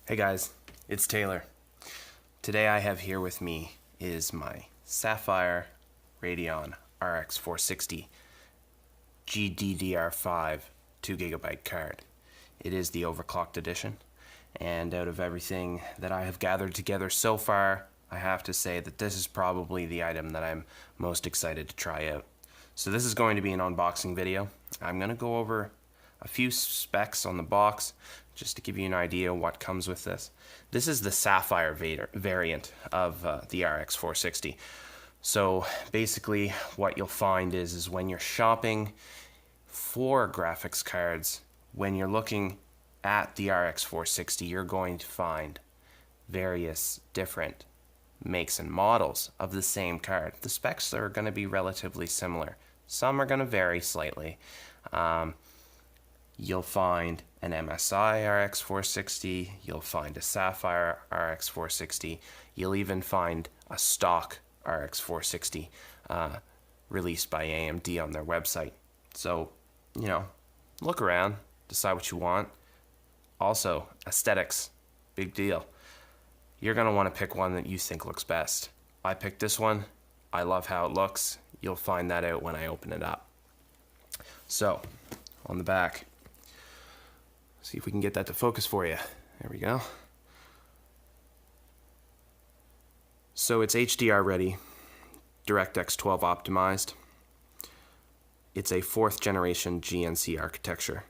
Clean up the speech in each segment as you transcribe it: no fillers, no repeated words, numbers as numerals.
Hey guys, it's Taylor. Today I have here with me is my Sapphire Radeon RX 460 GDDR5 2GB card. It is the overclocked edition, and out of everything that I have gathered together so far, I have to say that this is probably the item that I'm most excited to try out. So this is going to be an unboxing video. I'm going to go over a few specs on the box just to give you an idea what comes with this. This is the Sapphire variant of the RX 460. So basically what you'll find is when you're shopping for graphics cards, when you're looking at the RX 460, you're going to find various different makes and models of the same card. The specs are going to be relatively similar. Some are going to vary slightly. You'll find an MSI RX 460, you'll find a Sapphire RX 460, you'll even find a stock RX 460 released by AMD on their website. So, look around, decide what you want. Also, aesthetics, big deal. You're going to want to pick one that you think looks best. I picked this one. I love how it looks. You'll find that out when I open it up. So, on the back, see if we can get that to focus for you. There we go. So it's HDR ready, DirectX 12 optimized. It's a 4th generation GNC architecture.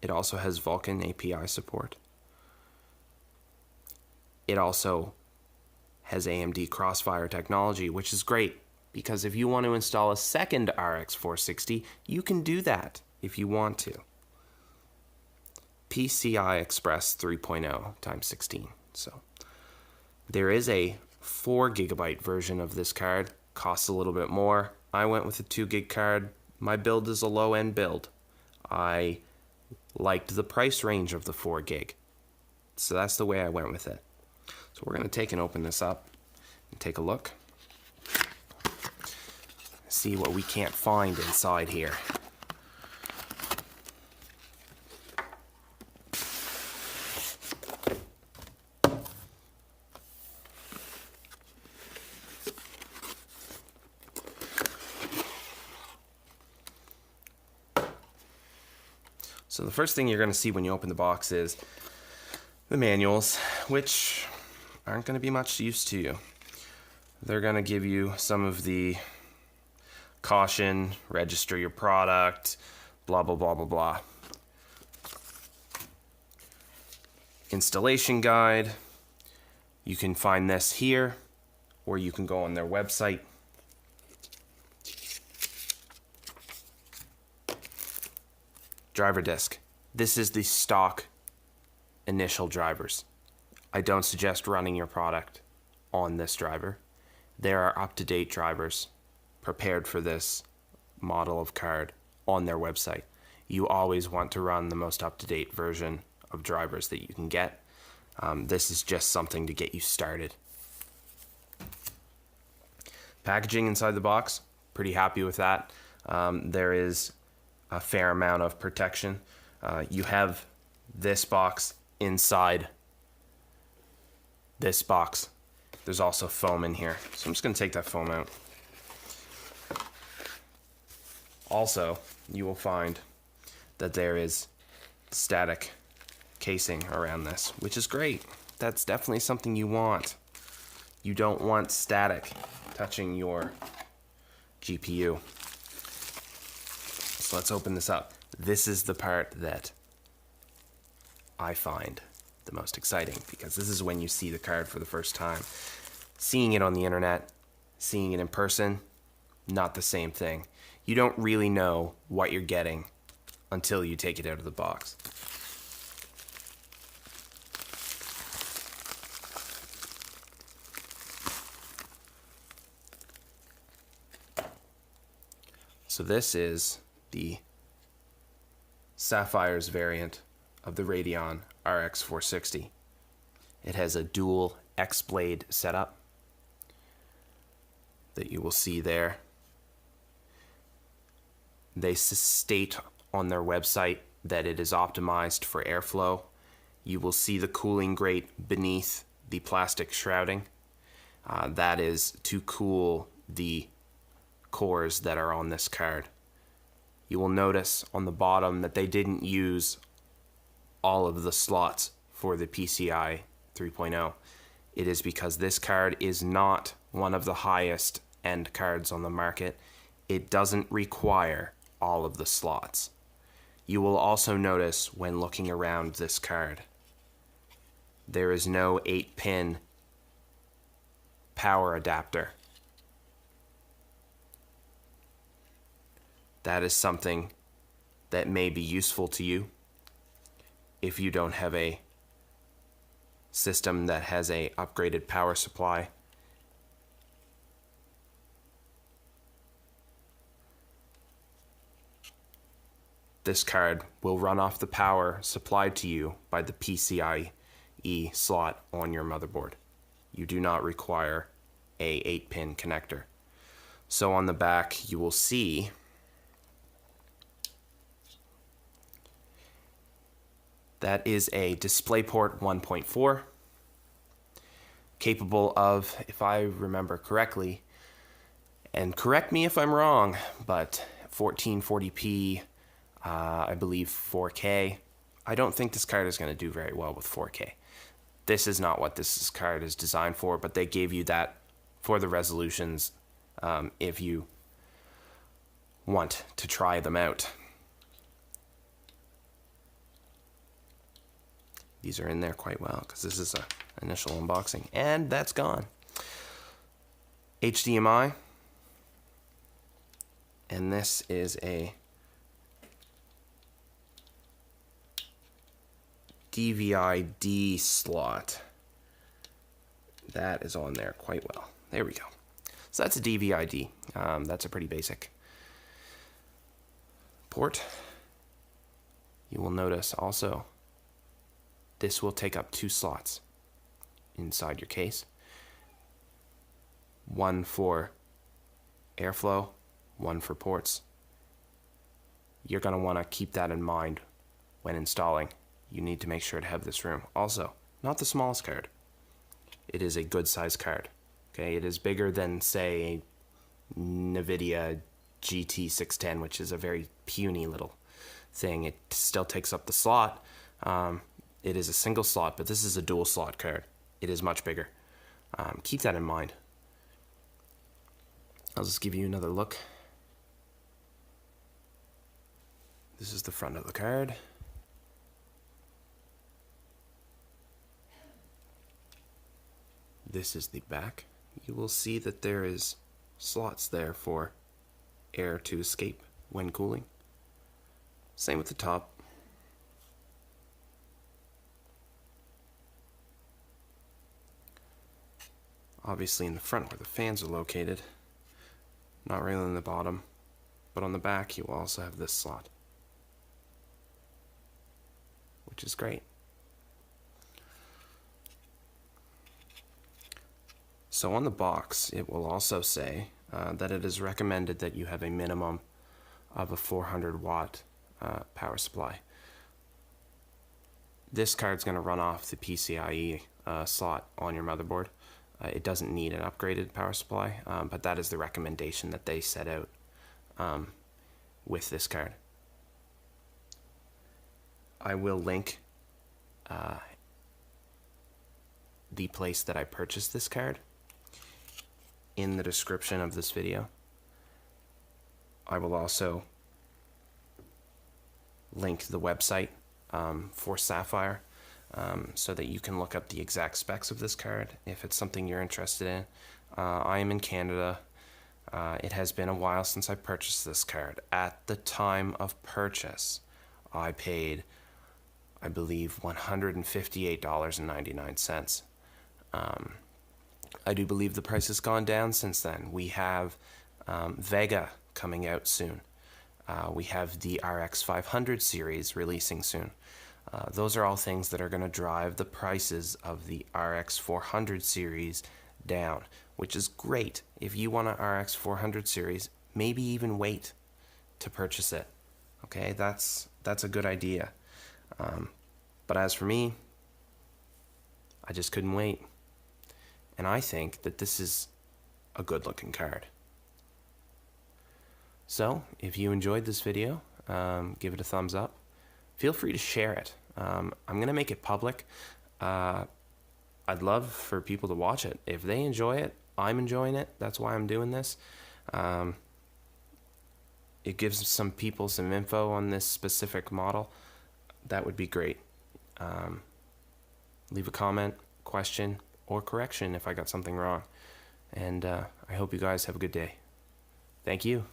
It also has Vulkan API support. It also has AMD Crossfire technology, which is great because if you want to install a second RX 460, you can do that if you want to. PCI Express 3.0 times 16. So there is a 4GB version of this card, costs a little bit more. I went with a 2GB card. My build is a low-end build. I liked the price range of the 4GB, so that's the way I went with it. So we're going to take and open this up and take a look, see what we can't find inside here. So the first thing you're going to see when you open the box is the manuals, which aren't going to be much use to you. They're going to give you some of the caution, register your product, blah, blah, blah, blah, blah. Installation guide. You can find this here, or you can go on their website. Driver disc. This is the stock initial drivers. I don't suggest running your product on this driver. There are up-to-date drivers prepared for this model of card on their website. You always want to run the most up-to-date version of drivers that you can get. This is just something to get you started. Packaging inside the box, pretty happy with that. There is a fair amount of protection. You have this box inside this box. There's also foam in here, so I'm just going to take that foam out. Also, you will find that there is static casing around this, which is great. That's definitely something you want. You don't want static touching your GPU. So let's open this up. This is the part that I find the most exciting because this is when you see the card for the first time. Seeing it on the internet, seeing it in person, not the same thing. You don't really know what you're getting until you take it out of the box. So this is the Sapphire's variant of the Radeon RX 460. It has a dual X-blade setup that you will see there. They state on their website that it is optimized for airflow. you will see the cooling grate beneath the plastic shrouding. That is to cool the cores that are on this card. You will notice on the bottom that they didn't use all of the slots for the PCI 3.0. It is because this card is not one of the highest end cards on the market. It doesn't require all of the slots. You will also notice when looking around this card, there is no 8-pin power adapter. That is something that may be useful to you if you don't have a system that has a upgraded power supply. This card will run off the power supplied to you by the PCIe slot on your motherboard. You do not require a 8-pin connector. So on the back you will see that is a DisplayPort 1.4, capable of, if I remember correctly, and correct me if I'm wrong, but 1440p, I believe 4K. I don't think this card is going to do very well with 4K. This is not what this card is designed for, but they gave you that for the resolutions if you want to try them out. These are in there quite well because this is an initial unboxing, and that's gone. HDMI, and this is a DVI-D slot. That is on there quite well. There we go. So that's a DVI-D. That's a pretty basic port. You will notice also this will take up 2 slots inside your case. One for airflow, one for ports. You're going to want to keep that in mind when installing. You need to make sure to have this room. Also, not the smallest card. It is a good size card. Okay, it is bigger than, say, NVIDIA GT610, which is a very puny little thing. It still takes up the slot. It is a single slot, but this is a dual slot card. It is much bigger. Keep that in mind. I'll just give you another look. This is the front of the card. This is the back. You will see that there is slots there for air to escape when cooling. Same with the top. Obviously in the front where the fans are located, not really in the bottom, but on the back you will also have this slot, which is great. So on the box it will also say that it is recommended that you have a minimum of a 400 watt power supply. This card's going to run off the PCIe slot on your motherboard. It doesn't need an upgraded power supply, but that is the recommendation that they set out with this card. I will link the place that I purchased this card in the description of this video. I will also link the website for Sapphire, so that you can look up the exact specs of this card if it's something you're interested in. I am in Canada. It has been a while since I purchased this card. At the time of purchase, I paid, I believe, $158.99. I do believe the price has gone down since then. We have Vega coming out soon. We have the RX 500 series releasing soon. Those are all things that are going to drive the prices of the RX 400 series down, which is great. If you want an RX 400 series, maybe even wait to purchase it. Okay, that's a good idea. But as for me, I just couldn't wait. And I think that this is a good looking card. So, if you enjoyed this video, give it a thumbs up. Feel free to share it. I'm going to make it public. I'd love for people to watch it. If they enjoy it, I'm enjoying it. That's why I'm doing this. It gives some people some info on this specific model. That would be great. Leave a comment, question, or correction if I got something wrong. And I hope you guys have a good day. Thank you.